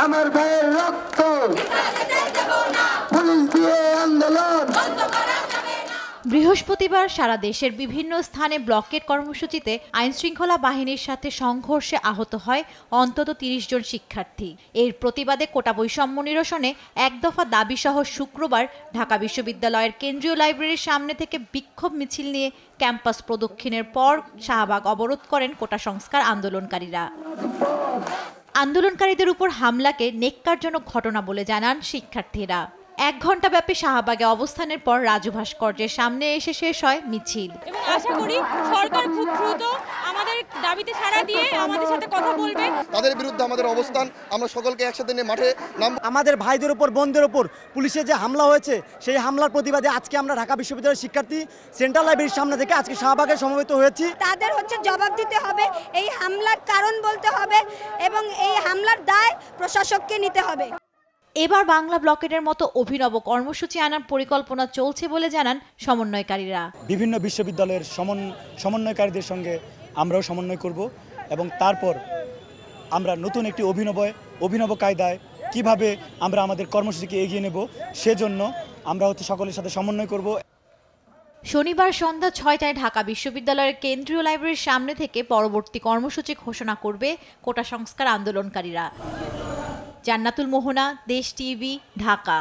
আমার ভাইয়ের রক্ত পুলিশ দিয়ে আন্দোলন। বৃহস্পতিবার সারা দেশের বিভিন্ন স্থানে ব্লকেট কর্মসূচিতে আইনশৃঙ্খলা বাহিনীর সাথে সংঘর্ষে আহত হয় অন্তত ৩০ জন শিক্ষার্থী। এর প্রতিবাদে কোটা বৈষম্য নিরসনে এক দফা দাবিসহ শুক্রবার ঢাকা বিশ্ববিদ্যালয়ের কেন্দ্রীয় লাইব্রেরির সামনে থেকে বিক্ষোভ মিছিল নিয়ে ক্যাম্পাস প্রদক্ষিণের পর শাহবাগ অবরোধ করেন কোটা সংস্কার আন্দোলনকারীরা। আন্দোলনকারীদের উপর হামলাকে নেক্কারজনক ঘটনা বলে জানান শিক্ষার্থীরা। ১ ঘণ্টাব্যাপী শাহবাগে অবস্থানের পর রাজু ভাস্কর্যের সামনে এসে শেষ হয় মিছিল। এবং আশা করি সরকার খুব দ্রুত আমাদের দাবিতে সাড়া দিয়ে আমাদের সাথে কথা বলবে। তাদের বিরুদ্ধে আমাদের অবস্থান, আমরা সকলকে একসাথে নিয়ে মাঠে নামব। আমাদের ভাইদের উপর, বোনদের উপর পুলিশের যে হামলা হয়েছে, সেই হামলার প্রতিবাদে আজকে আমরা ঢাকা বিশ্ববিদ্যালয়ের শিক্ষার্থী সেন্ট্রাল লাইব্রেরির সামনে থেকে আজকে শাহবাগে সমবেত হয়েছি। তাদের জবাব দিতে হবে, এই হামলার কারণ বলতে হবে এবং এই হামলার দায় প্রশাসককে নিতে হবে। এবার বাংলা ব্লকেটের মতো অভিনব কর্মসূচি আনার পরিকল্পনা চলছে বলে জানান সমন্বয়কারীরা। বিভিন্ন বিশ্ববিদ্যালয়ের সমন্বয়কারীদের সঙ্গে আমরাও সমন্বয় করব এবং তারপর আমরা নতুন একটি অভিনব কায়দায় কিভাবে আমরা আমাদের কর্মসূচিকে এগিয়ে নেব, সেজন্য আমরা সকলের সাথে সমন্বয় করব। শনিবার সন্ধ্যা ৬টায় ঢাকা বিশ্ববিদ্যালয়ের কেন্দ্রীয় লাইব্রেরির সামনে থেকে পরবর্তী কর্মসূচি ঘোষণা করবে কোটা সংস্কার আন্দোলনকারীরা। জান্নাতুল মোহনা, দেশ টিভি, ঢাকা।